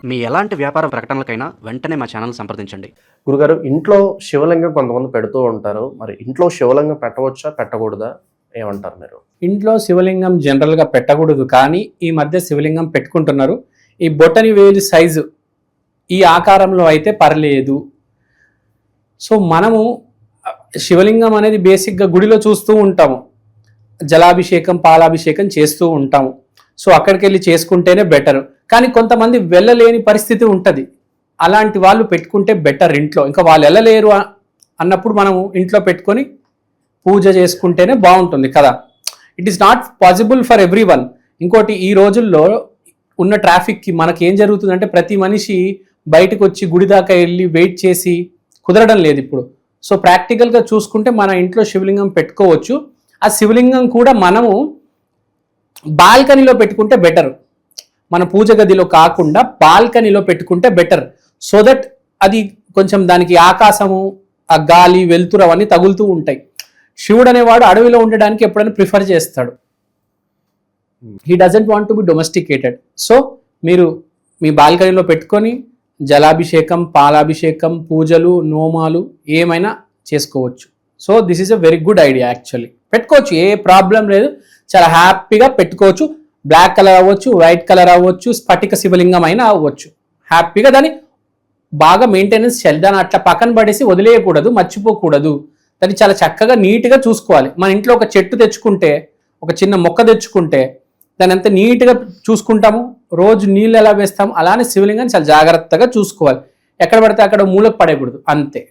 మీ ఎలాంటి వ్యాపార ప్రకటనలకైనా వెంటనే మా ఛానల్ సంప్రదించండి. గురుగారు, ఇంట్లో శివలింగం కొంతమంది పెడుతూ ఉంటారు. మరి ఇంట్లో శివలింగం పెట్టవచ్చా, పెట్టకూడదా? ఏమంటారు మీరు? ఇంట్లో శివలింగం జనరల్గా పెట్టకూడదు, కానీ ఈ మధ్య శివలింగం పెట్టుకుంటున్నారు. ఈ బొటని వేలు సైజు ఈ ఆకారంలో అయితే పర్లేదు. సో మనము శివలింగం అనేది బేసిక్గా గుడిలో చూస్తూ ఉంటాము, జలాభిషేకం పాలాభిషేకం చేస్తూ ఉంటాము. సో అక్కడికి వెళ్ళి చేసుకుంటేనే బెటర్. కానీ కొంతమంది వెళ్ళలేని పరిస్థితి ఉంటుంది, అలాంటి వాళ్ళు పెట్టుకుంటే బెటర్ ఇంట్లో. ఇంకా వాళ్ళు వెళ్ళలేరు అన్నప్పుడు మనము ఇంట్లో పెట్టుకొని పూజ చేసుకుంటేనే బాగుంటుంది కదా. It is not possible for every one. ఇంకోటి, ఈ రోజుల్లో ఉన్న ట్రాఫిక్కి మనకి ఏం జరుగుతుందంటే ప్రతి మనిషి బయటకు వచ్చి గుడి దాకా వెళ్ళి వెయిట్ చేసి కుదరడం లేదు ఇప్పుడు. సో ప్రాక్టికల్గా చూసుకుంటే మన ఇంట్లో శివలింగం పెట్టుకోవచ్చు. ఆ శివలింగం కూడా మనము బాల్కనీలో పెట్టుకుంటే బెటర్. మన పూజ గదిలో కాకుండా బాల్కనీలో పెట్టుకుంటే బెటర్. సో దట్ అది కొంచెం దానికి ఆకాశము, ఆ గాలి, వెలుతురు అవన్నీ తగులుతూ ఉంటాయి. శివుడు అనేవాడు అడవిలో ఉండడానికి ఎప్పుడైనా ప్రిఫర్ చేస్తాడు. He doesn't want to be domesticated. So మీరు మీ బాల్కనీలో పెట్టుకొని జలాభిషేకం, పాలాభిషేకం, పూజలు, నోమాలు ఏమైనా చేసుకోవచ్చు. So this is a very good idea. Actually పెట్టుకోవచ్చు, ఏ ప్రాబ్లం లేదు, చాలా హ్యాపీగా పెట్టుకోవచ్చు. బ్లాక్ కలర్ అవ్వచ్చు, వైట్ కలర్ అవ్వచ్చు, స్ఫటిక శివలింగం అయినా అవ్వచ్చు. హ్యాపీగా దాన్ని బాగా మెయింటెనెన్స్ చేయాలి. దాన్ని అట్లా పక్కన పడేసి వదిలేయకూడదు, మర్చిపోకూడదు. దాన్ని చాలా చక్కగా నీట్గా చూసుకోవాలి. మన ఇంట్లో ఒక చెట్టు తెచ్చుకుంటే, ఒక చిన్న మొక్క తెచ్చుకుంటే దాన్ని ఎంత నీట్గా చూసుకుంటాము, రోజు నీళ్ళు ఎలా వేస్తాము, అలానే శివలింగాన్ని చాలా జాగ్రత్తగా చూసుకోవాలి. ఎక్కడ పడితే అక్కడ మూలకు పడేయకూడదు, అంతే.